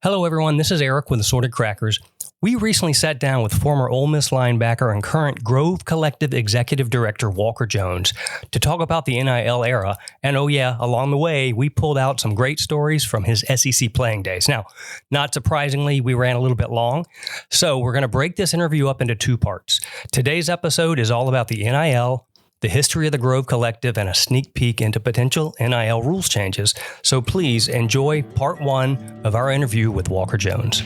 Hello, everyone. This is Eric with Assorted Crackers. We recently sat down with former Ole Miss linebacker and current Grove Collective Executive Director Walker Jones to talk about the NIL era. And oh yeah, along the way, we pulled out some great stories from his SEC playing days. Now, not surprisingly, we ran a little bit long, so we're going to break this interview up into two parts. Today's episode is all about the NIL, the history of the Grove Collective, and a sneak peek into potential NIL rules changes. So please enjoy part one of our interview with Walker Jones.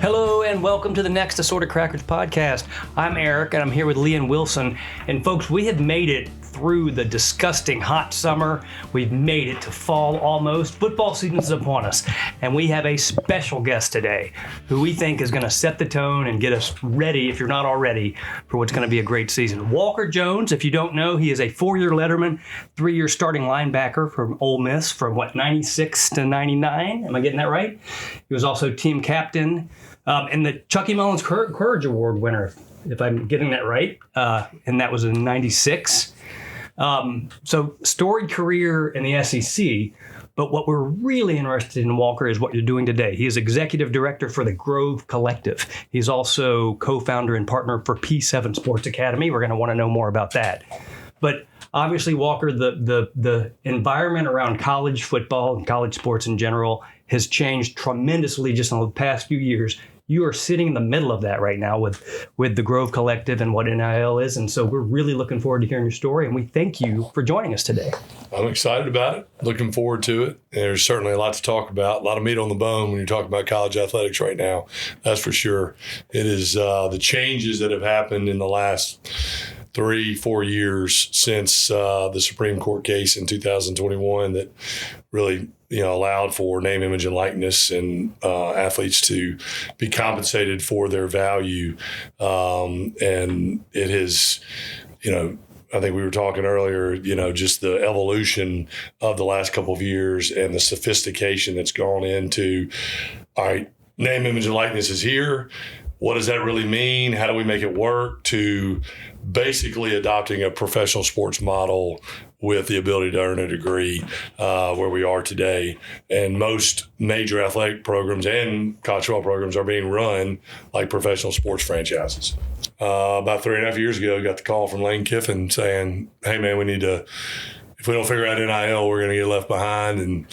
Hello and welcome to the next Assorted Crackers podcast. I'm Eric and I'm here with Lee and Wilson. And folks, we have made it through the disgusting hot summer. We've made it to fall almost. Football season is upon us. And we have a special guest today who we think is going to set the tone and get us ready, if you're not already, for what's going to be a great season. Walker Jones, if you don't know, he is a 4-year letterman, 3-year starting linebacker from Ole Miss from 96 to 99. Am I getting that right? He was also team captain and the Chucky Mullins Courage Award winner, if I'm getting that right. And that was in 96. So storied career in the SEC, but what we're really interested in, Walker, is what you're doing today. He is executive director for the Grove Collective. He's also co-founder and partner for P7 Sports Academy. We're going to want to know more about that. But obviously, Walker, the environment around college football and college sports in general has changed tremendously just in the past few years. You are sitting in the middle of that right now with the Grove Collective and what NIL is. And so we're really looking forward to hearing your story. And we thank you for joining us today. I'm excited about it. Looking forward to it. There's certainly a lot to talk about, a lot of meat on the bone when you're talking about college athletics right now. That's for sure. It is the changes that have happened in the last 3-4 years since the Supreme Court case in 2021 that really allowed for name, image, and likeness and athletes to be compensated for their value. And it has, I think we were talking earlier, just the evolution of the last couple of years and the sophistication that's gone into, all right, name, image, and likeness is here. What does that really mean? How do we make it work? To basically adopting a professional sports model with the ability to earn a degree where we are today. And most major athletic programs and college football programs are being run like professional sports franchises. About 3.5 years ago, I got the call from Lane Kiffin saying, hey, man, if we don't figure out NIL, we're going to get left behind. And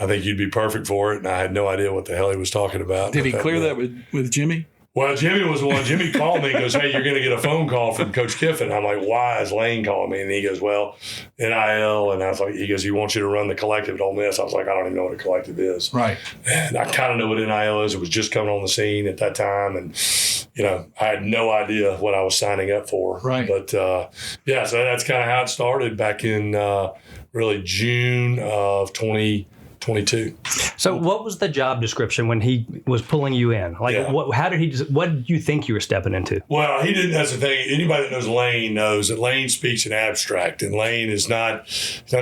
I think you'd be perfect for it. And I had no idea what the hell he was talking about. Did he clear that with Jimmy? Well, Jimmy was the one. Jimmy called me and goes, hey, you're going to get a phone call from Coach Kiffin. I'm like, why is Lane calling me? And he goes, well, NIL. And I was like, he goes, he wants you to run the collective at Ole Miss. I was like, I don't even know what a collective is. Right. And I kind of know what NIL is. It was just coming on the scene at that time. And, I had no idea what I was signing up for. Right. But, so that's kind of how it started back in really June of 2022. So what was the job description when he was pulling you in? What did you think you were stepping into? Well, he didn't. That's the thing. Anybody that knows Lane knows that Lane speaks in abstract, and Lane is not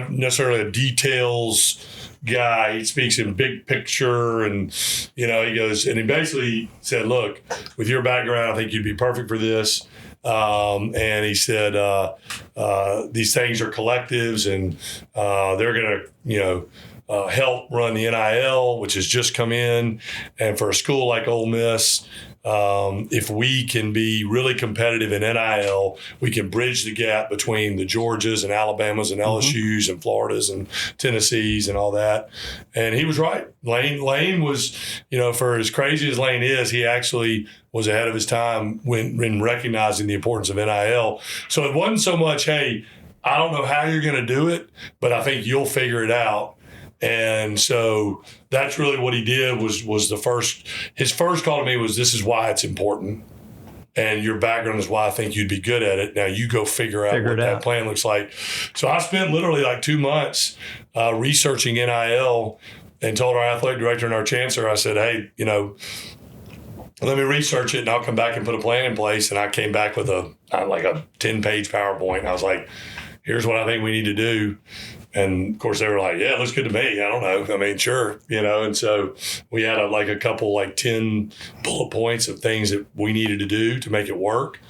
necessarily a details guy. He speaks in big picture, and he goes, and he basically said, look, with your background, I think you'd be perfect for this. And he said, these things are collectives, and they're going to, help run the NIL, which has just come in. And for a school like Ole Miss, if we can be really competitive in NIL, we can bridge the gap between the Georgias and Alabamas and LSUs and Floridas and Tennessees and all that. And he was right. Lane was, for as crazy as Lane is, he actually was ahead of his time when recognizing the importance of NIL. So it wasn't so much, hey, I don't know how you're going to do it, but I think you'll figure it out. And so that's really what he did was his first call to me was, this is why it's important. And your background is why I think you'd be good at it. Now you go figure out what that plan looks like. So I spent literally like 2 months researching NIL and told our athletic director and our chancellor, I said, hey, let me research it and I'll come back and put a plan in place. And I came back with a 10-page PowerPoint. And I was like, here's what I think we need to do. And of course they were like, yeah, it looks good to me. I don't know. I mean, sure. And so we had a couple 10 bullet points of things that we needed to do to make it work.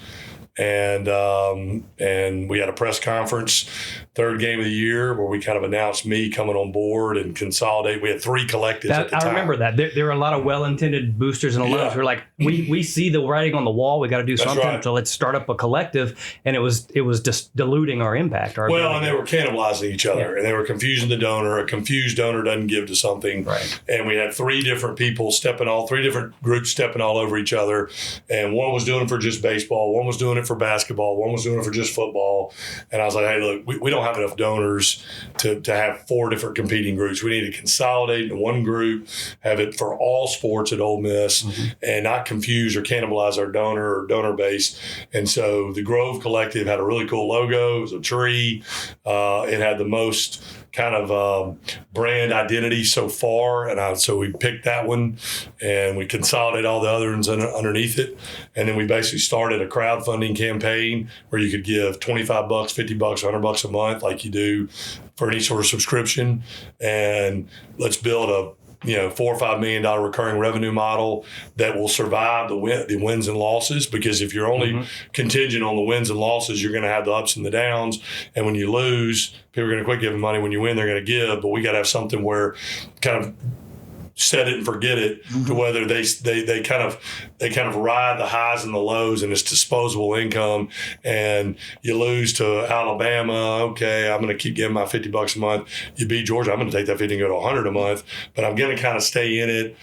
and we had a press conference, third game of the year, where we kind of announced me coming on board and consolidate. We had 3 collectives at the time. I remember that. There were a lot of well-intended boosters and alums who were like, we see the writing on the wall. We got to do something. Right. So let's start up a collective. And it was just diluting our impact. And they were cannibalizing each other, and they were confusing the donor. A confused donor doesn't give to something. Right. And we had 3 different people 3 different groups stepping all over each other. And one was doing it for just baseball. One was doing it for basketball. One was doing it for just football. And I was like, hey, look, we don't have enough donors to have 4 different competing groups. We need to consolidate into one group, have it for all sports at Ole Miss, and not confuse or cannibalize our donor base. And so the Grove Collective had a really cool logo. It was a tree. It had the most kind of brand identity so far, and so we picked that one, and we consolidated all the other ones underneath it, and then we basically started a crowdfunding campaign where you could give $25, $50, $100 a month, like you do for any sort of subscription, and let's build a $4 or $5 million recurring revenue model that will survive the wins and losses. Because if you're only contingent on the wins and losses, you're going to have the ups and the downs. And when you lose, people are going to quit giving money. When you win, they're going to give. But we got to have something where kind of set it and forget it, to whether they kind of ride the highs and the lows, and it's disposable income. And you lose to Alabama, okay, I'm going to keep giving my $50 a month. You beat Georgia, I'm going to take that 50 and go to 100 a month, but I'm going to kind of stay in it.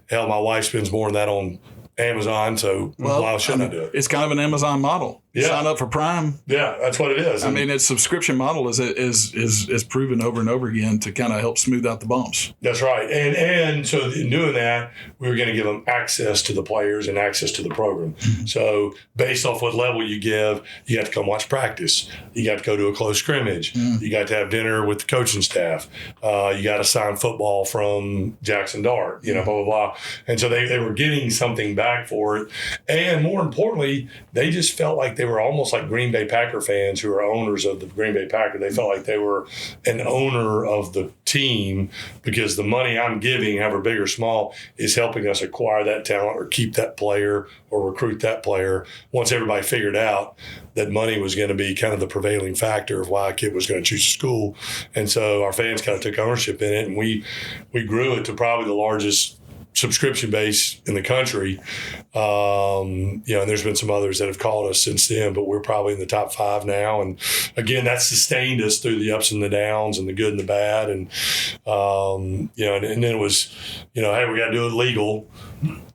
Hell, my wife spends more than that on Amazon, so why shouldn't I do it? It's kind of an Amazon model. Yeah. Sign up for Prime. Yeah, that's what it is. I mean, its subscription model is proven over and over again to kind of help smooth out the bumps. That's right. And so in doing that, we were going to give them access to the players and access to the program. So based off what level you give, you got to come watch practice. You got to go to a close scrimmage. You got to have dinner with the coaching staff. You got to sign football from Jackson Dart, blah, blah, blah. And so they were getting something back for it. And more importantly, they just felt like they were almost like Green Bay Packer fans who are owners of the Green Bay Packer. They felt like they were an owner of the team, because the money I'm giving, however big or small, is helping us acquire that talent or keep that player or recruit that player. Once everybody figured out that money was going to be kind of the prevailing factor of why a kid was going to choose a school. And so our fans kind of took ownership in it, and we grew it to probably the largest subscription base in the country. And there's been some others that have called us since then, but we're probably in the top 5 now. And again, that sustained us through the ups and the downs and the good and the bad. And, and then it was, hey, we got to do it legal.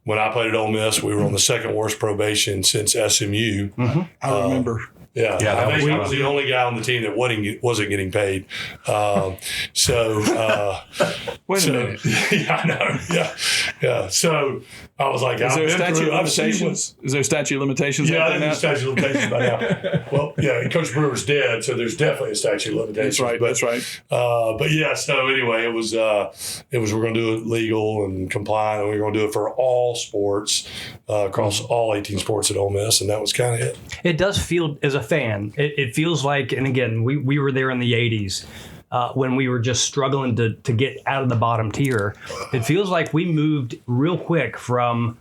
When I played at Ole Miss, we were on the second worst probation since SMU. I remember. Yeah, I think I was the only guy on the team that wasn't getting paid. Wait a minute. Yeah, I know. Yeah. So I was like, Is there statute of limitations? Is there statute of limitations? Yeah, I think there's statute of limitations by now. Well, yeah, Coach Brewer's dead, so there's definitely a statute of limitations. That's right. But yeah, so anyway, it was we're going to do it legal and compliant, and we we're going to do it for all sports across all 18 sports at Ole Miss, and that was kind of it. It does feel, as a fan, it feels like, and again, we were there in the 80s. When we were just struggling to get out of the bottom tier, it feels like we moved real quick from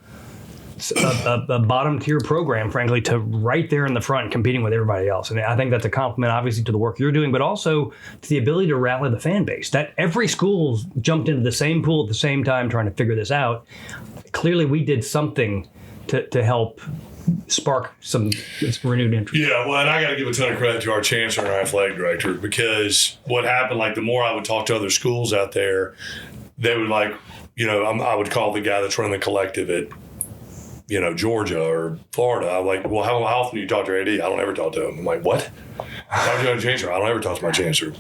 a bottom tier program, frankly, to right there in the front competing with everybody else. And I think that's a compliment, obviously, to the work you're doing, but also to the ability to rally the fan base. That every school jumped into the same pool at the same time trying to figure this out. Clearly, we did something to help spark some renewed interest. Yeah, well, and I got to give a ton of credit to our chancellor and our athletic director, because what happened, like the more I would talk to other schools out there, they would I would call the guy that's running the collective at, Georgia or Florida. I'm like, well, how often do you talk to your AD? I don't ever talk to him. I'm like, what? Talk to your chancellor? I don't ever talk to my chancellor.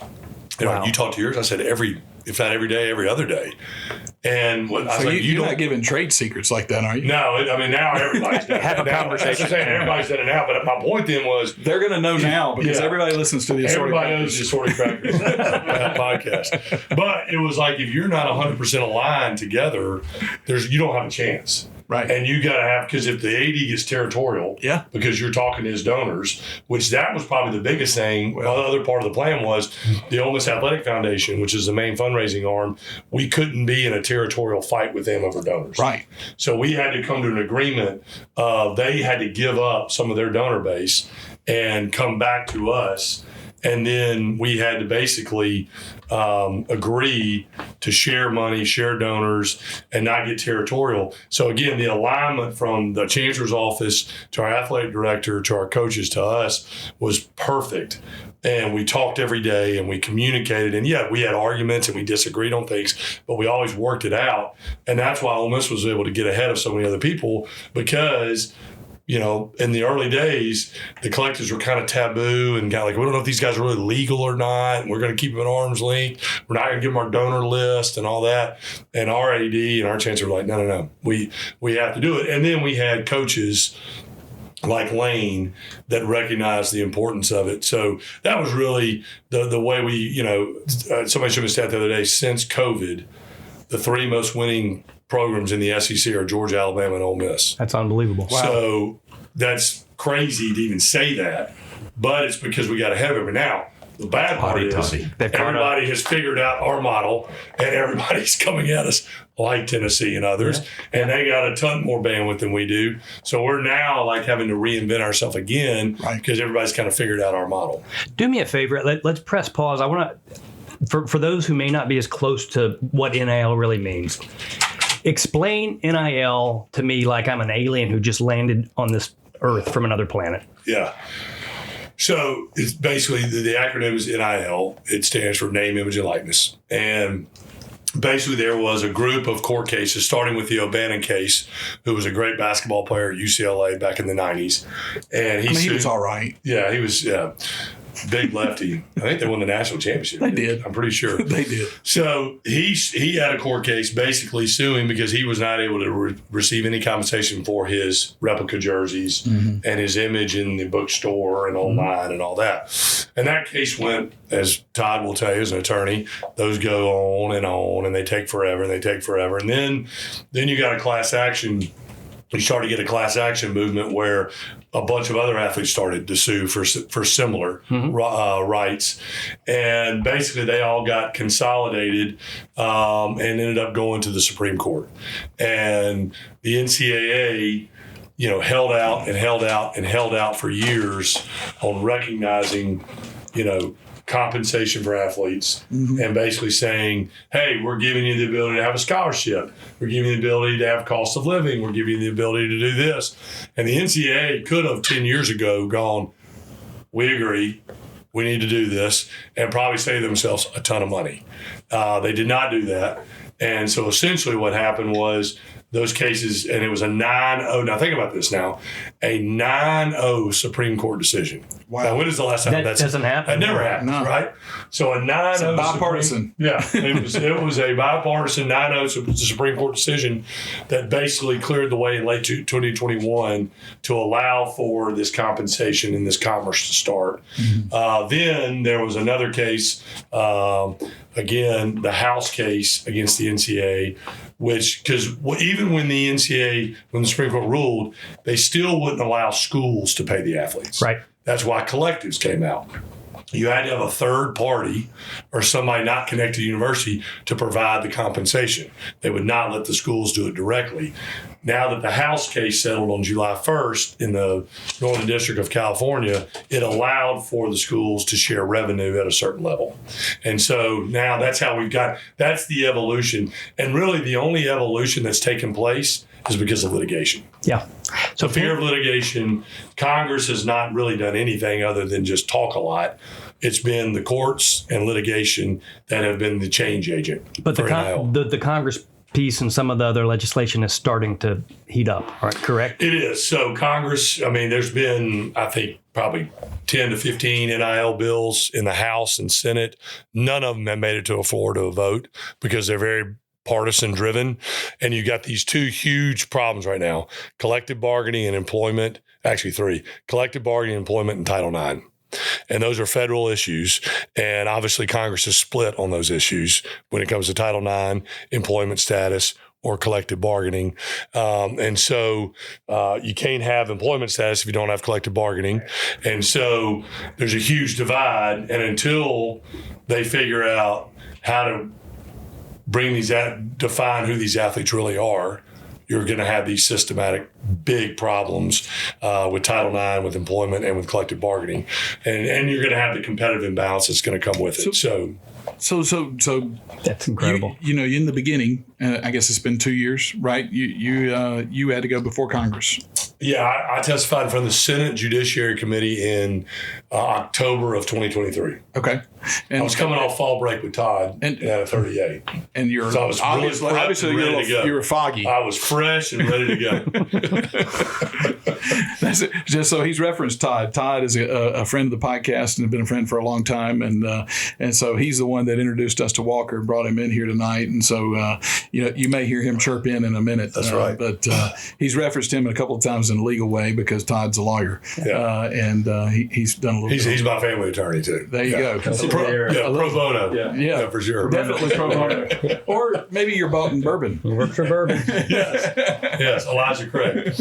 Wow. You talk to yours? I said if not every day, every other day. And I was like, you're not giving trade secrets like that, are you? No, now everybody's done it. Have a conversation. Everybody's done it now. But my point then was, they're going to know now, because everybody listens to the Assorted Crackers. Everybody knows the Assorted Crackers podcast. But it was like, if you're not 100% aligned together, you don't have a chance. Right. And you got to have, because if the AD gets territorial, because you're talking to his donors, which that was probably the biggest thing. Well, the other part of the plan was the Ole Miss Athletic Foundation, which is the main fundraiser fundraising arm, we couldn't be in a territorial fight with them over donors. Right. So we had to come to an agreement of they had to give up some of their donor base and come back to us. And then we had to basically agree to share money, share donors, and not get territorial. So again, the alignment from the chancellor's office to our athletic director to our coaches to us was perfect. And we talked every day and we communicated. And yeah, we had arguments and we disagreed on things, but we always worked it out. And that's why Ole Miss was able to get ahead of so many other people, because in the early days, the collectives were kind of taboo and kind of like, we don't know if these guys are really legal or not. And we're going to keep them at arm's length. We're not going to give them our donor list and all that. And our AD and our chancellor were like, no. We have to do it. And then we had coaches like Lane that recognized the importance of it. So that was really the way we, somebody showed me a stat the other day, since COVID, the 3 most winning programs in the SEC are Georgia, Alabama, and Ole Miss. That's unbelievable. Wow. So that's crazy to even say that, but it's because we got ahead of it. Now, the bad part is everybody has figured out our model, and everybody's coming at us like Tennessee and others, and they got a ton more bandwidth than we do. So we're now like having to reinvent ourselves again because everybody's kind of figured out our model. Do me a favor. Let's press pause. I want to, for those who may not be as close to what NIL really means, explain NIL to me like I'm an alien who just landed on this earth from another planet. Yeah. So it's basically the acronym is NIL. It stands for name, image, and likeness. And basically there was a group of court cases, starting with the O'Bannon case, who was a great basketball player at UCLA back in the 90s. And he was all right. Yeah, he was big lefty. I think they won the national championship. They did. I'm pretty sure. They did. So he had a court case basically suing because he was not able to receive any compensation for his replica jerseys and his image in the bookstore and online and all that. And that case went, as Todd will tell you as an attorney, those go on, and they take forever, and then you got a class action. You start to get a class action movement where a bunch of other athletes started to sue for similar rights. And basically they all got consolidated and ended up going to the Supreme Court. And the NCAA, held out for years on recognizing, compensation for athletes and basically saying, hey, we're giving you the ability to have a scholarship. We're giving you the ability to have cost of living. We're giving you the ability to do this. And the NCAA could have 10 years ago gone, we agree, we need to do this, and probably save themselves a ton of money. They did not do that. And so essentially what happened was those cases, and it was a 9-0. Now think about this now, a 9-0 Supreme Court decision. Wow. Now, when is the last time that doesn't happen? That never happens, right? So a 9-0 bipartisan. It was a bipartisan 9-0 Supreme Court decision that basically cleared the way in late 2021 to allow for this compensation and this commerce to start. Then there was another case, again, the House case against the NCAA, because even when the Supreme Court ruled, they still wouldn't allow schools to pay the athletes. Right. That's why collectives came out. You had to have a third party or somebody not connected to the university to provide the compensation. They would not let the schools do it directly. Now that the House case settled on July 1st in the Northern District of California, it allowed for the schools to share revenue at a certain level. And so now that's the evolution. And really the only evolution that's taken place is because of litigation. Yeah. So fear of litigation, Congress has not really done anything other than just talk a lot. It's been the courts and litigation that have been the change agent. But the Congress piece and some of the other legislation is starting to heat up, right? Correct? It is. So Congress, there's been, I think, probably 10 to 15 NIL bills in the House and Senate. None of them have made it to a floor to a vote because they're very partisan driven. And you got these two huge problems right now: collective bargaining and employment. Actually, 3: collective bargaining, employment, and Title IX. And those are federal issues. And obviously Congress is split on those issues when it comes to Title IX, employment status, or collective bargaining. And so you can't have employment status if you don't have collective bargaining. And so there's a huge divide. And until they figure out how to define who these athletes really are, you're going to have these systematic big problems with Title IX, with employment, and with collective bargaining, and you're going to have the competitive imbalance that's going to come with it. So that's incredible. In the beginning, I guess it's been 2 years, right? You had to go before Congress. Yeah, I testified in front of the Senate Judiciary Committee in October of 2023. Okay. And I was coming off fall break with Todd at a 38. And you're so I was obviously you were foggy. I was fresh and ready to go. That's it. Just so he's referenced Todd. Todd is a friend of the podcast and has been a friend for a long time, and so he's the one that introduced us to Walker and brought him in here tonight. And so you may hear him chirp in a minute. That's right. But he's referenced him a couple of times in a legal way because Todd's a lawyer. Yeah. And he's done a little. He's my family attorney too. There you go. Pro bono. Yeah, for sure. Definitely pro bono. Or maybe you're bought in bourbon. Works for bourbon. Yes, Elijah Craig.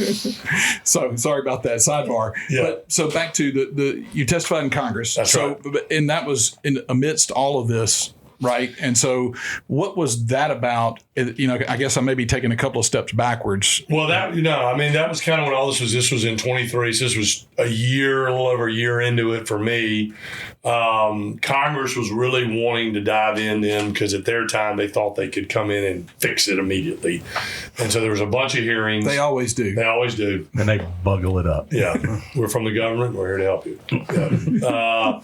So sorry about that sidebar. Yeah. But so back to the you testified in Congress. That's right. And that was amidst all of this, right? And so what was that about? I guess I may be taking a couple of steps backwards. Well, that was kind of when all this was. This was in 23, so this was a little over a year into it for me. Congress was really wanting to dive in then because at their time they thought they could come in and fix it immediately. And so there was a bunch of hearings. They always do. And they buggle it up. Yeah. We're from the government. We're here to help you. Yeah.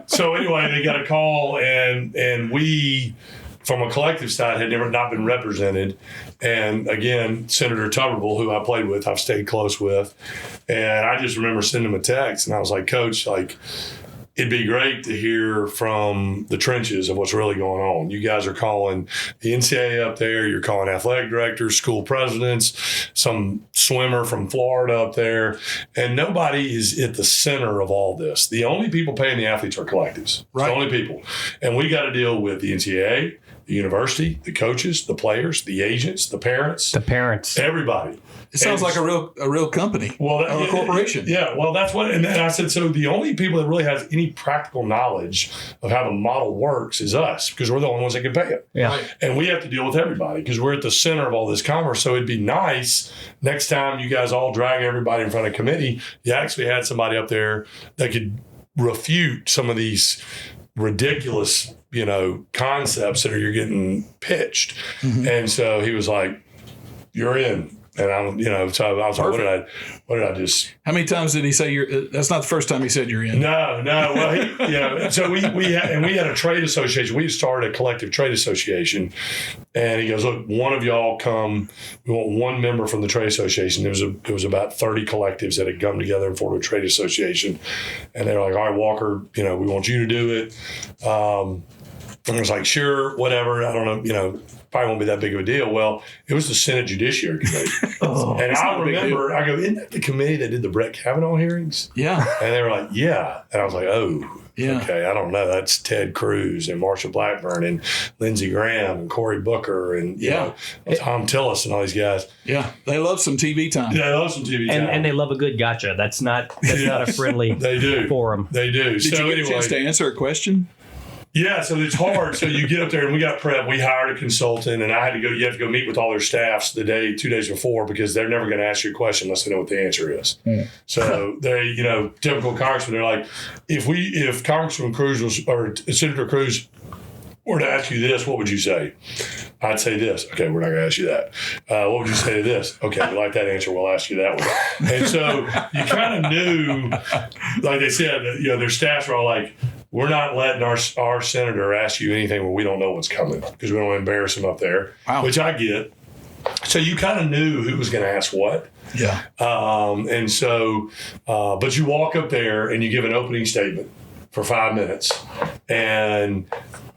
So anyway, they got a call and we, from a collective side, had not been represented. And again, Senator Tuberville, who I played with, I've stayed close with. And I just remember sending him a text and I was like, Coach, it'd be great to hear from the trenches of what's really going on. You guys are calling the NCAA up there. You're calling athletic directors, school presidents, some swimmer from Florida up there. And nobody is at the center of all this. The only people paying the athletes are collectives. Right. The only people. And we got to deal with the NCAA, the university, the coaches, the players, the agents, the parents. Everybody. It sounds like a real company or a corporation. Yeah, well, that's what, and I said, so the only people that really has any practical knowledge of how the model works is us because we're the only ones that can pay it. Yeah. Right. And we have to deal with everybody because we're at the center of all this commerce. So it'd be nice next time you guys all drag everybody in front of committee, you actually had somebody up there that could refute some of these ridiculous, concepts that you're getting pitched. Mm-hmm. And so he was like, you're in. And so I was like, what did I just? How many times did he say that's not the first time he said you're in. No. Well, so we had a trade association. We started a collective trade association. And he goes, look, one of y'all come. We want one member from the trade association. It was about 30 collectives that had come together and formed a trade association. And they were like, all right, Walker, we want you to do it. And I was like, sure, whatever. I don't know, probably won't be that big of a deal. Well, it was the Senate Judiciary Committee. And I remember, I go, isn't that the committee that did the Brett Kavanaugh hearings? Yeah. And they were like, yeah. And I was like, oh, yeah. Okay, I don't know. That's Ted Cruz and Marsha Blackburn and Lindsey Graham and Cory Booker and Tom Tillis and all these guys. Yeah, they love some TV time. Yeah, they love some TV time. And they love a good gotcha. That's not a friendly forum. They do. Did you get a chance to answer a question? Yeah, so it's hard. So you get up there and we got prep. We hired a consultant and I had to go. You have to go meet with all their staffs 2 days before because they're never going to ask you a question unless they know what the answer is. Mm. So they, typical congressman, they're like, if Congressman Cruz or Senator Cruz were to ask you this, what would you say? I'd say this. Okay, we're not going to ask you that. What would you say to this? Okay, we like that answer. We'll ask you that one. And so you kind of knew, like they said, their staffs were all like, we're not letting our senator ask you anything where we don't know what's coming because we don't want to embarrass him up there, which I get. So you kind of knew who was going to ask what. Yeah. And so, but you walk up there and you give an opening statement for 5 minutes and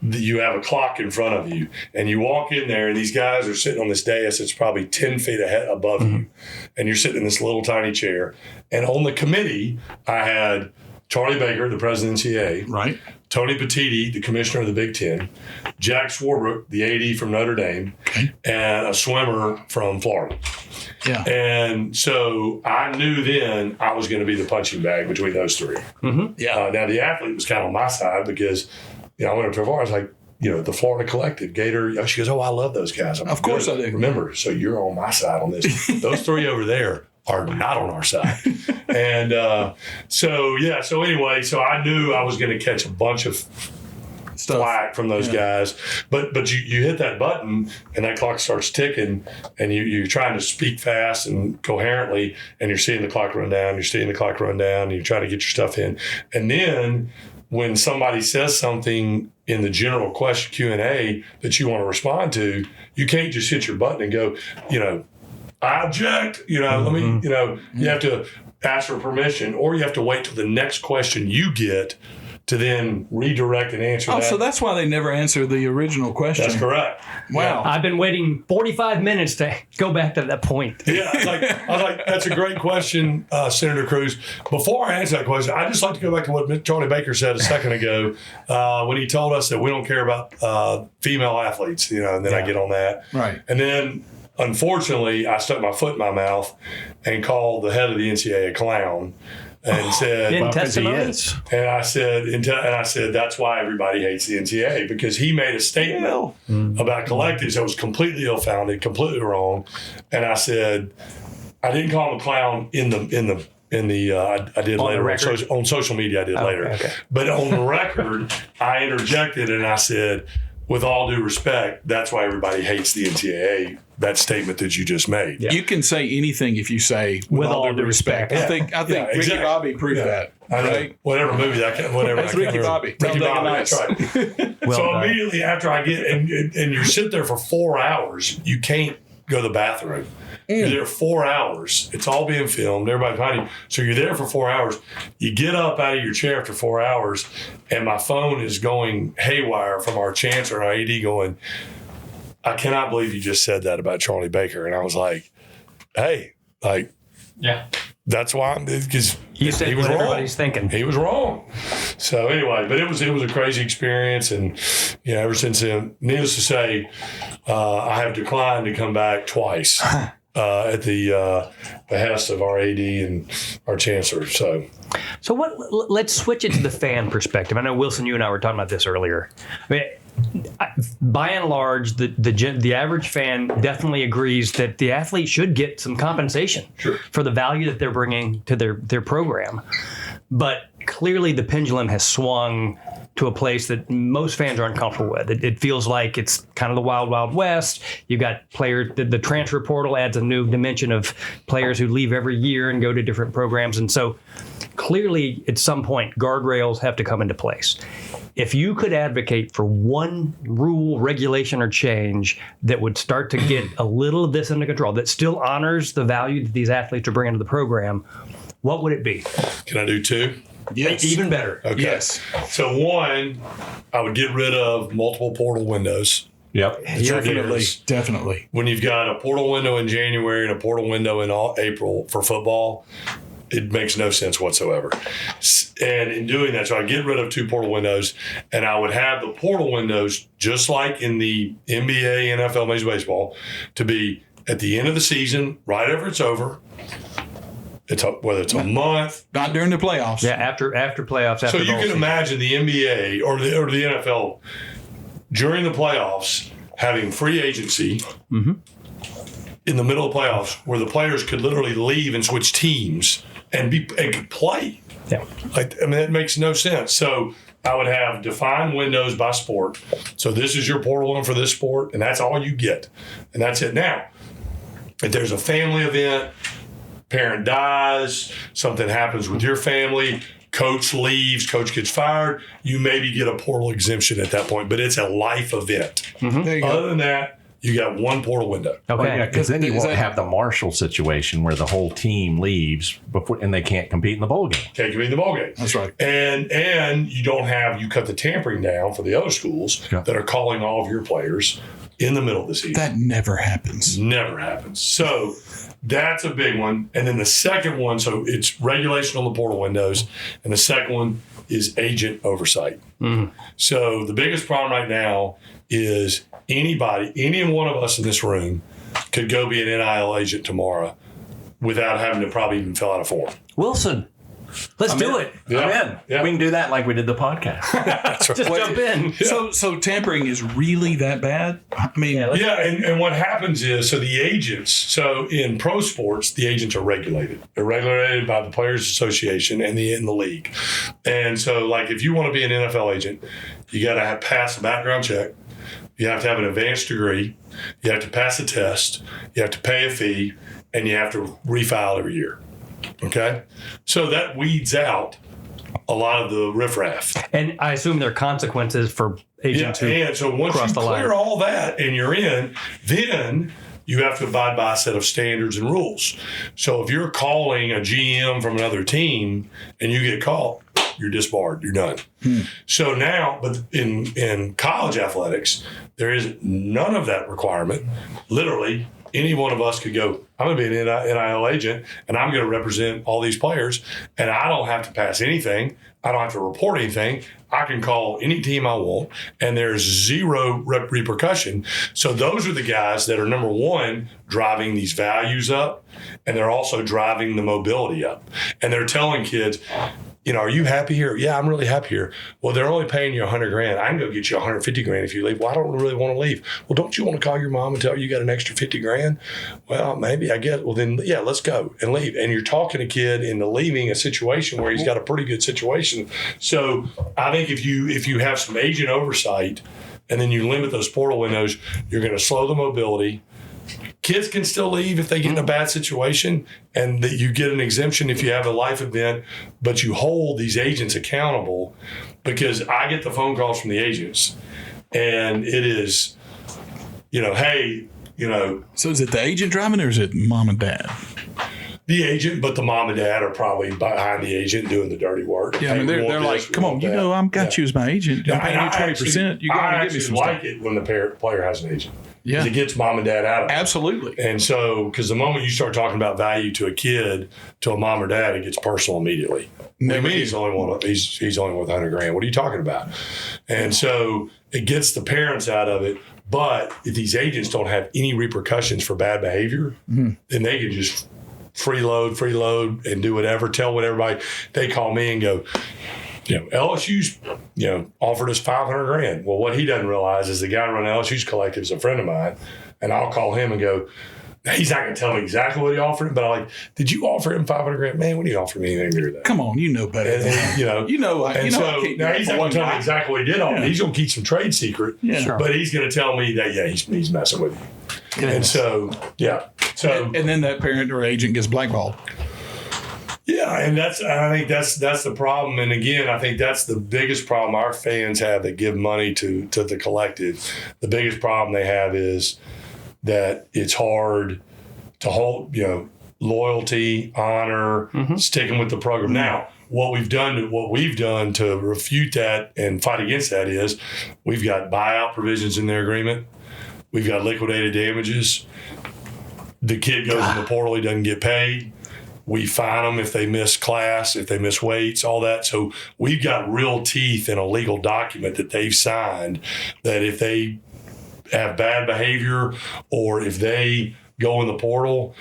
you have a clock in front of you and you walk in there and these guys are sitting on this dais that's probably 10 feet above you and you're sitting in this little tiny chair. And on the committee, I had Charlie Baker, the president of the NCAA. Right. Tony Petitti, the commissioner of the Big Ten. Jack Swarbrook, the AD from Notre Dame. Okay. And a swimmer from Florida. Yeah. And so I knew then I was going to be the punching bag between those three. Mm-hmm. Yeah. Now, the athlete was kind of on my side because, I went up to Florida. I was like, the Florida Collective, Gator. She goes, oh, I love those guys. Of course I do. Remember, so you're on my side on this. Those three over there are not on our side. And so anyway, so I knew I was going to catch a bunch of flack from those guys. But you hit that button and that clock starts ticking and you're trying to speak fast and coherently and you're seeing the clock run down, and you're trying to get your stuff in. And then when somebody says something in the general question Q&A that you want to respond to, you can't just hit your button and go, I object, let me, you have to ask for permission, or you have to wait till the next question you get to then redirect and answer that. So that's why they never answer the original question. That's correct. Wow. I've been waiting 45 minutes to go back to that point. Yeah, I was like, that's a great question, Senator Cruz. Before I answer that question, I'd just like to go back to what Charlie Baker said a second ago when he told us that we don't care about female athletes, and then I get on that. Right. And then, unfortunately, I stuck my foot in my mouth and called the head of the NCAA a clown. And said, in testimony? And I said, that's why everybody hates the NCAA, because he made a statement about collectives that was completely ill-founded, completely wrong. And I said, I didn't call him a clown I did later on social media. I did later, okay. But on the record, I interjected and I said, with all due respect, that's why everybody hates the NCAA. That statement that you just made. You can say anything if you say with all due respect. Yeah. I think exactly. Ricky Bobby proved that. I know. Right? Whatever movie whatever. That's Ricky Bobby. Ricky Tell Bobby. Nice. That's right. Well so done. immediately after I get and you sit there for 4 hours, you can't go to the bathroom. You're there 4 hours. It's all being filmed. Everybody's behind you. So you're there for 4 hours. You get up out of your chair after 4 hours, and my phone is going haywire from our chancellor and our AD going, I cannot believe you just said that about Charlie Baker. And I was like, hey, that's why because You said he was what wrong. everybody's thinking. He was wrong. So anyway, but it was a crazy experience, and ever since then, needless to say, I have declined to come back twice at the behest of our AD and our chancellor. So let's switch it to the fan perspective. I know, Wilson, you and I were talking about this earlier. I mean, by and large, the average fan definitely agrees that the athlete should get some compensation for the value that they're bringing to their program. But clearly the pendulum has swung to a place that most fans aren't comfortable with. It feels like it's kind of the wild, wild west. You've got players, the transfer portal adds a new dimension of players who leave every year and go to different programs. And so clearly at some point, guardrails have to come into place. If you could advocate for one rule, regulation, or change that would start to get a little of this under control, that still honors the value that these athletes are bringing to the program, what would it be? can I do 2? Yes. Even better. Okay. Yes. So one, I would get rid of multiple portal windows. Yep. Definitely. When you've got a portal window in January and a portal window in April for football, it makes no sense whatsoever. And in doing that, so I get rid of 2 portal windows, and I would have the portal windows, just like in the NBA, NFL, Major League Baseball, to be at the end of the season, right after it's over. Whether it's a month. Not during the playoffs. Yeah, after playoffs. After So you can imagine the NBA or the NFL during the playoffs having free agency in the middle of playoffs, where the players could literally leave and switch teams and could play. Yeah. That makes no sense. So I would have defined windows by sport. So this is your portal one for this sport, and that's all you get, and that's it. Now, if there's a family event, parent dies, something happens with your family, coach leaves, coach gets fired, you maybe get a portal exemption at that point, but it's a life event. There you go. Other than that, you got one portal window. Okay. Well, yeah, because then you Is won't that- have the Marshall situation where the whole team leaves and they can't compete in the bowl game. Can't compete in the ball game. That's right. And you cut the tampering down for the other schools that are calling all of your players in the middle of the season. That never happens. Never happens. So that's a big one. And then the second one, so it's regulation on the portal windows. And the second one is agent oversight. So the biggest problem right now is any one of us in this room could go be an NIL agent tomorrow without having to probably even fill out a form. Wilson, Let's do it. Yeah. I'm in. Yeah. We can do that like we did the podcast. Just jump in. So tampering is really that bad? I mean, Yeah, and what happens is, so the agents, so in pro sports, the agents are regulated. They're regulated by the Players Association and in the league. And so, like, if you want to be an NFL agent, you got to pass a background check. You have to have an advanced degree. You have to pass a test. You have to pay a fee, and you have to refile every year. Okay? So that weeds out a lot of the riffraff. And I assume there are consequences for agents who and so once cross you the line. clear all that and you're in, then you have to abide by a set of standards and rules. So if you're calling a GM from another team and you get caught, you're disbarred. You're done. So now, but in college athletics, there is none of that requirement. Literally, any one of us could go, I'm going to be an NIL agent, and I'm going to represent all these players, and I don't have to pass anything. I don't have to report anything. I can call any team I want, and there's zero repercussion. So those are the guys that are, number one, driving these values up, and they're also driving the mobility up. And they're telling kids, you know, are you happy here? Yeah, I'm really happy here. Well, they're only paying you $100,000. I can go get you $150,000 if you leave. Well, I don't really want to leave. Well, don't you want to call your mom and tell her you got an extra $50,000? Well, maybe, I guess. Well, then, yeah, let's go and leave. And you're talking a kid into leaving a situation where he's got a pretty good situation. So I think if you have some agent oversight and then you limit those portal windows, you're going to slow the mobility. Kids can still leave if they get in a bad situation, and that you get an exemption if you have a life event, but you hold these agents accountable, because I get the phone calls from the agents and it is, you know, hey, you know. So is it the agent driving or is it mom and dad? The agent, but the mom and dad are probably behind the agent doing the dirty work. Yeah, I mean, they're like, come on, you know, I'm got you as my agent. I'm paying you 20%. You got to give me some like stuff. it when the player has an agent. Yeah. It gets mom and dad out of it. Absolutely. And so, because the moment you start talking about value to a kid, to a mom or dad, it gets personal immediately. What do you mean he's only worth $100,000? What are you talking about? And so it gets the parents out of it. But if these agents don't have any repercussions for bad behavior, then they can just freeload, and do whatever. Tell what everybody. They call me and go, you know, LSU's, you know, offered us $500,000. Well, what he doesn't realize is the guy running LSU's collective is a friend of mine, and I'll call him and go, he's not going to tell me exactly what he offered him, but I'm like, did you offer him $500,000? Man, what do you offer me anything near that? Come on, you know better. And, you know, And so I can't now do he's that not for going to tell me one exactly what he did offer. Yeah. He's going to keep some trade secret, Yeah. but he's going to tell me that he's messing with you. And so so And then that parent or agent gets blackballed. yeah, and I think that's the problem. And again, I think that's the biggest problem our fans have that give money to the collective. The biggest problem they have is that it's hard to hold, you know, loyalty, honor, sticking with the program. Now, what we've done to refute that and fight against that is we've got buyout provisions in their agreement. We've got liquidated damages. The kid goes in the portal, he doesn't get paid. We fine them if they miss class, if they miss weights, all that. So we've got real teeth in a legal document that they've signed that if they have bad behavior or if they go in the portal,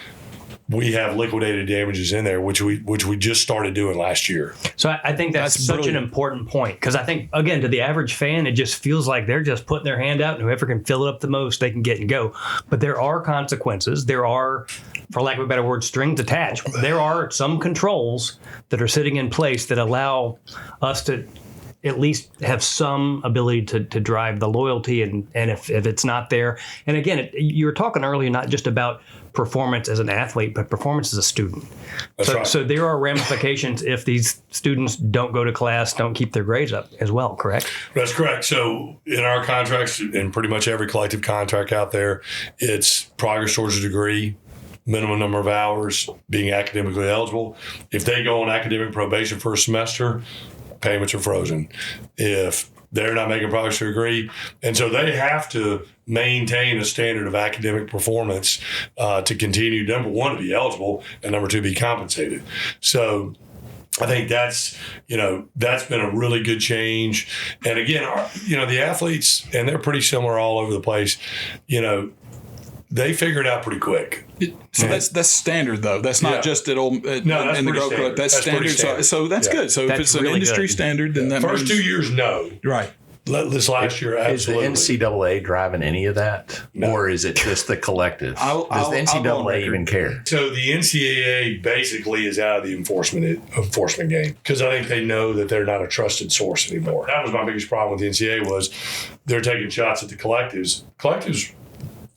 we have liquidated damages in there, which we just started doing last year. So I think that's such brilliant. an important point, because I think, again, to the average fan, it just feels like they're just putting their hand out and whoever can fill it up the most, they can get and go. But there are consequences. There are, for lack of a better word, strings attached. There are some controls that are sitting in place that allow us to at least have some ability to drive the loyalty. And if it's not there, and again, you were talking earlier not just about performance as an athlete, but performance as a student. That's right. So there are ramifications if these students don't go to class, don't keep their grades up as well, correct? That's correct. So in our contracts, in pretty much every collective contract out there, it's progress towards a degree, minimum number of hours, being academically eligible. If they go on academic probation for a semester, payments are frozen. If they're not making progress to a degree, and so they have to maintain a standard of academic performance to continue, number one, to be eligible, and number two, be compensated. So I think that's been a really good change. And again, the athletes, and they're pretty similar all over the place, they figure it out pretty quick. So that's standard though. That's not just at old that's in the pretty Grove Club. standard. That's standard. Standard. So that's good. So if That's it's an really industry good. standard, then that First means, 2 years, no. right. This last year, absolutely. Is the NCAA driving any of that, or is it just the collective? Does the I'll go on NCAA record. even care? So the NCAA basically is out of the enforcement game because I think they know that they're not a trusted source anymore. That was my biggest problem with the NCAA was they're taking shots at the collectives. Collectives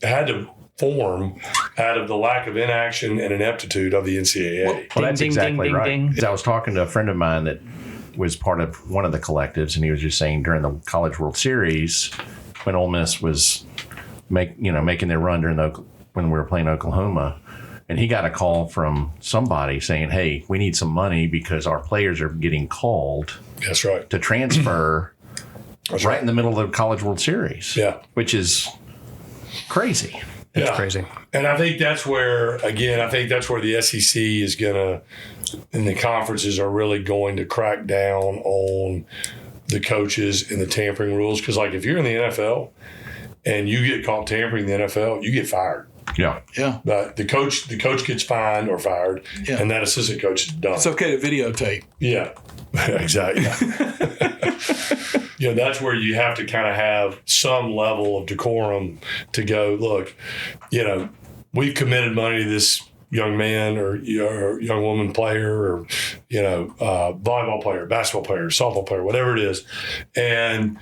had to form out of the lack of inaction and ineptitude of the NCAA. Well, that's ding, exactly ding, right. ding. 'Cause I was talking to a friend of mine that was part of one of the collectives, and he was just saying during the College World Series, when Ole Miss was making their run when we were playing Oklahoma, and he got a call from somebody saying, "Hey, we need some money because our players are getting called That's right. to transfer That's right in the middle of the College World Series." Yeah. which is crazy. That's crazy. And I think that's where the SEC is going to, and the conferences are really going to crack down on the coaches and the tampering rules. Because, like, if you're in the NFL and you get caught tampering in the NFL, you get fired. Yeah. Yeah. But the coach gets fined or fired, Yeah. and that assistant coach is done. It's okay to videotape. Yeah, exactly. That's where you have to kind of have some level of decorum to go, look, we've committed money to this young man or young woman player or, volleyball player, basketball player, softball player, whatever it is. And,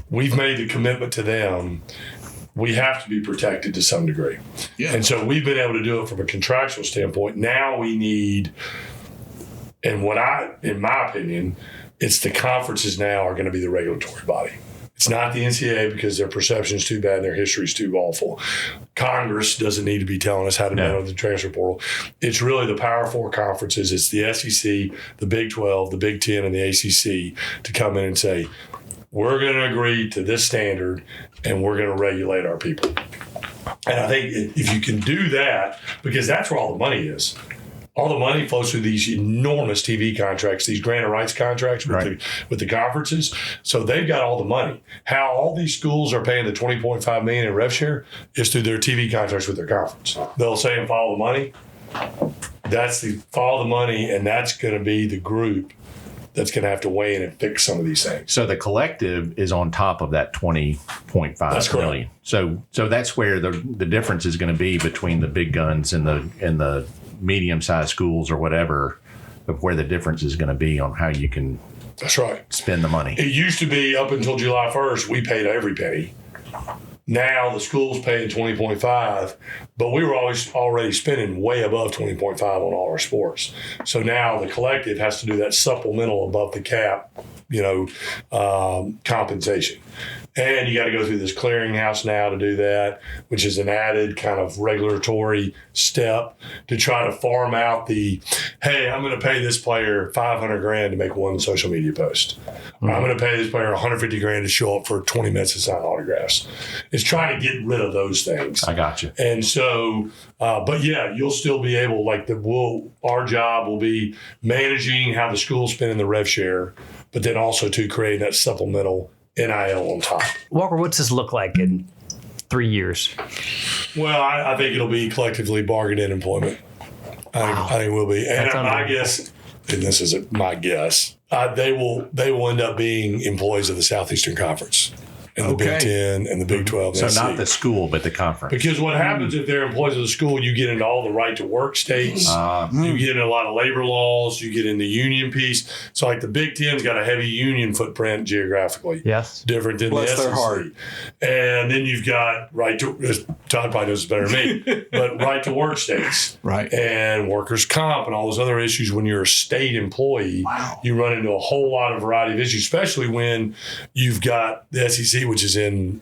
we've made the commitment to them. We have to be protected to some degree. Yeah. And so we've been able to do it from a contractual standpoint. Now we need, in my opinion, it's the conferences now are going to be the regulatory body. It's not the NCAA because their perception is too bad and their history is too awful. Congress doesn't need to be telling us how to manage the transfer portal. It's really the Power Four conferences. It's the SEC, the Big 12, the Big 10, and the ACC to come in and say, we're going to agree to this standard and we're going to regulate our people. And I think if you can do that, because that's where all the money is. All the money flows through these enormous TV contracts, these grant of rights contracts with the conferences. So they've got all the money. How all these schools are paying the $20.5 million in rev share is through their TV contracts with their conference. They'll say and follow the money. Follow the money, and that's going to be the group that's going to have to weigh in and fix some of these things. So the collective is on top of that $20.5 million. So that's where the difference is going to be between the big guns and the medium-sized schools or whatever, of where the difference is going to be on how you can That's right. spend the money. It used to be up until July 1st, we paid every penny. Now the school's paying 20.5, but we were always already spending way above 20.5 on all our sports. So now the collective has to do that supplemental above the cap, compensation. And you got to go through this clearinghouse now to do that, which is an added kind of regulatory step to try to farm out hey, I'm going to pay this player $500,000 to make one social media post. Mm-hmm. I'm going to pay this player $150,000 to show up for 20 minutes to sign autographs. It's trying to get rid of those things. I got you. And so, but yeah, you'll still be able, our job will be managing how the school's spending the rev share, but then also to create that supplemental NIL on top. Walker, what's this look like in 3 years? Well, I think it'll be collectively bargained in employment. I think it will be. And my guess, and this is my guess, they will end up being employees of the Southeastern Conference and the Big 10 and the Big 12. So not the school, but the conference. Because what happens if they're employees of the school, you get into all the right to work states. You get into a lot of labor laws. You get in the union piece. So like the Big 10's got a heavy union footprint geographically. Yes. Different than Bless the SEC. their heart. And then you've got Todd probably knows this better than me, but right to work states. Right. And workers' comp and all those other issues. When you're a state employee, you run into a whole lot of variety of issues, especially when you've got the SEC, which is in,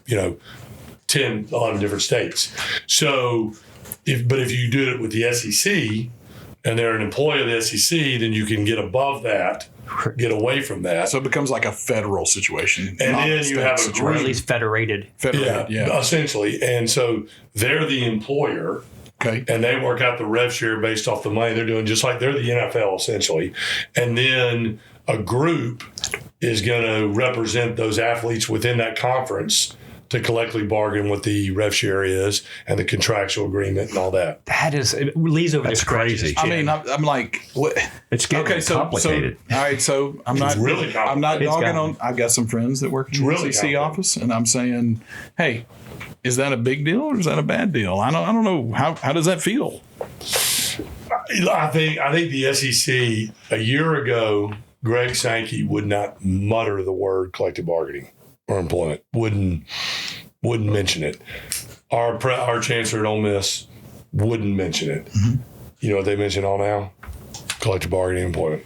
10, 11 different states. So, if you do it with the SEC and they're an employee of the SEC, then you can get above that, get away from that. So it becomes like a federal situation. And then you have a Or group. at least federated. Yeah. Essentially. And so they're the employer. Okay. And they work out the rev share based off the money they're doing, just like they're the NFL essentially. And then a group is going to represent those athletes within that conference to collectively bargain what the rev share is and the contractual agreement and all that. That is, Lee's over That's there scratching his crazy. chin. I mean, I'm like, what? It's getting complicated. All right, so I'm not really complicated. I'm not It's dogging gotten- on. I've got some friends that work in the really SEC complicated. office, and I'm saying, hey, is that a big deal or is that a bad deal? I don't know how does that feel? I think the SEC a year ago, Greg Sankey would not mutter the word collective bargaining or employment. Wouldn't mention it. Our chancellor at Ole Miss wouldn't mention it. Mm-hmm. You know what they mention all now? Collective bargaining employment.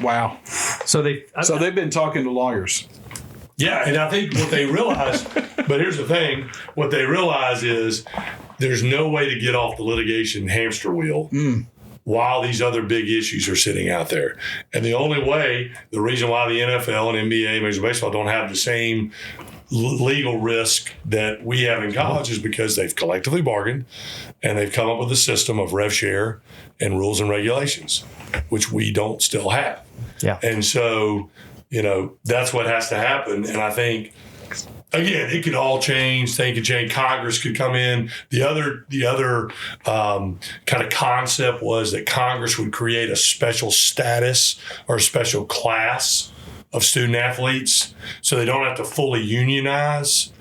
Wow. So they've been talking to lawyers. Yeah, and I think what they realize, but here's the thing, what they realize is there's no way to get off the litigation hamster wheel while these other big issues are sitting out there. And the only way, the reason why the NFL and NBA and Major League Baseball don't have the same legal risk that we have in college is because they've collectively bargained and they've come up with a system of rev share and rules and regulations, which we don't still have. Yeah. And so, that's what has to happen. And I think, again, it could all change. Things could change. Congress could come in. The other kind of concept was that Congress would create a special status or a special class of student athletes so they don't have to fully unionize,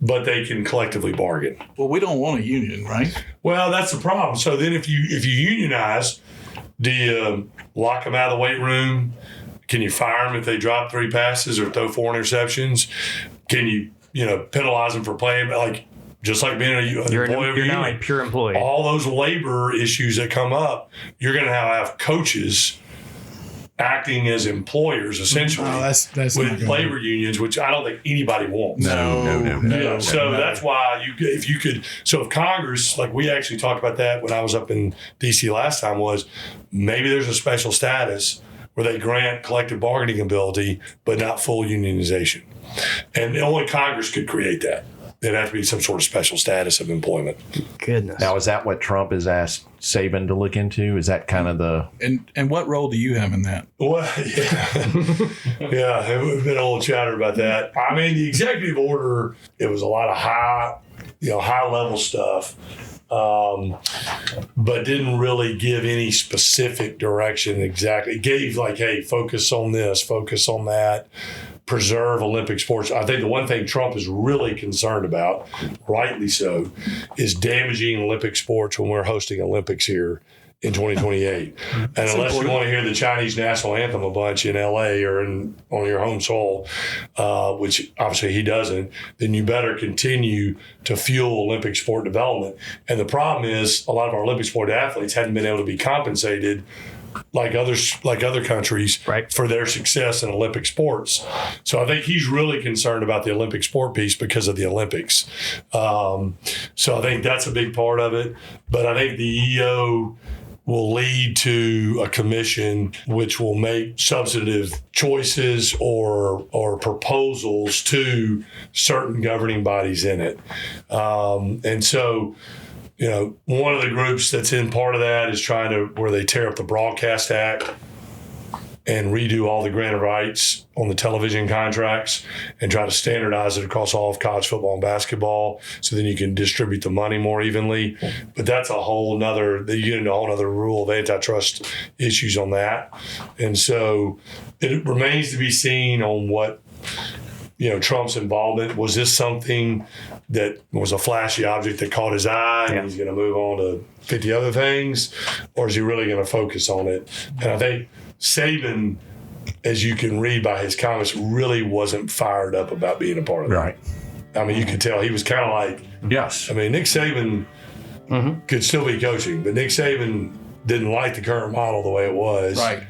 but they can collectively bargain. Well, we don't want a union, right? Well, that's the problem. So then if you unionize, do you lock them out of the weight room? Can you fire them if they drop 3 passes or throw 4 interceptions? Can you, penalize them for playing just like being an employee of a you're now a union? pure employee. All those labor issues that come up, you're going to have coaches acting as employers essentially that's with not gonna labor unions, which I don't think anybody wants. No. So that's why if Congress, like we actually talked about that when I was up in DC last time, was maybe there's a special status where they grant collective bargaining ability, but not full unionization. And only Congress could create that. It'd have to be some sort of special status of employment. Goodness. Now, is that what Trump has asked Saban to look into? Is that kind of the... And what role do you have in that? Well, yeah, we've been a little chatter about that. I mean, the executive order, it was a lot of high level stuff, but didn't really give any specific direction exactly. It gave hey, focus on this, focus on that, preserve Olympic sports. I think the one thing Trump is really concerned about, rightly so, is damaging Olympic sports when we're hosting Olympics here in 2028. And unless you want to hear the Chinese national anthem a bunch in LA or on your home soil, which obviously he doesn't, then you better continue to fuel Olympic sport development. And the problem is a lot of our Olympic sport athletes hadn't been able to be compensated like other countries for their success in Olympic sports. So I think he's really concerned about the Olympic sport piece because of the Olympics. So I think that's a big part of it. But I think the EO will lead to a commission which will make substantive choices or proposals to certain governing bodies in it. And so, one of the groups that's in part of that is trying to, where they tear up the Broadcast Act and redo all the grant of rights on the television contracts and try to standardize it across all of college football and basketball so then you can distribute the money more evenly. But that's a whole nother, you get into a whole other rule of antitrust issues on that. And so it remains to be seen on what, Trump's involvement. Was this something that was a flashy object that caught his eye and he's going to move on to 50 other things? Or is he really going to focus on it? And I think Saban, as you can read by his comments, really wasn't fired up about being a part of that. Right. I mean, you could tell he was kind of like, Yes. I mean, Nick Saban could still be coaching, but Nick Saban didn't like the current model the way it was. Right.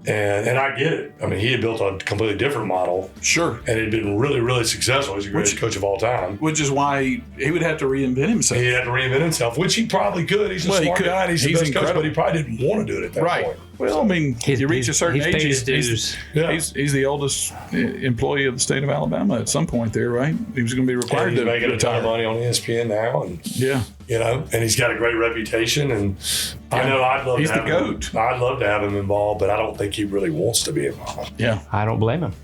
And I get it. I mean, he had built a completely different model. Sure. And it had been really, really successful. He's the greatest coach of all time. Which is why he would have to reinvent himself. He had to reinvent himself, which he probably could. He's a smart guy. And he's the best incredible. coach, but he probably didn't want to do it at that point. Well, I mean, you reach a certain age. paid his dues. He's the oldest employee of the state of Alabama at some point there, right? He was going to be required And he's to making a ton of retire. money on ESPN now. And Yeah. and he's got a great reputation. And I know I'd love He's to have the GOAT. I'd love to have him involved, but I don't think he really wants to be involved. Yeah. I don't blame him.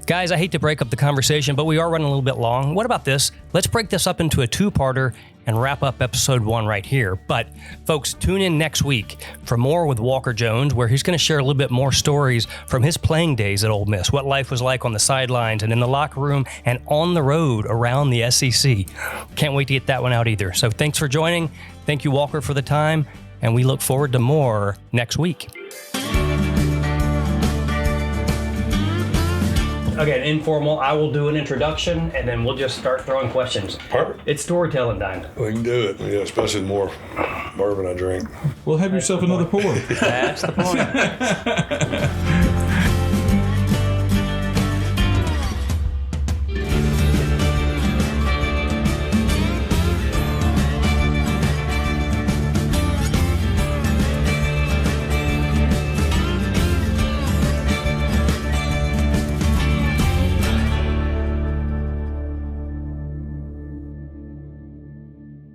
Guys, I hate to break up the conversation, but we are running a little bit long. What about this? Let's break this up into a two-parter and wrap up episode 1 right here. But folks, tune in next week for more with Walker Jones, where he's going to share a little bit more stories from his playing days at Ole Miss, what life was like on the sidelines and in the locker room and on the road around the SEC. Can't wait to get that one out either. So thanks for joining. Thank you, Walker, for the time, and we look forward to more next week. Okay, informal. I will do an introduction, and then we'll just start throwing questions. Perfect. It's storytelling time. We can do it. Yeah, especially the more bourbon I drink. Well, have yourself another pour. That's the point.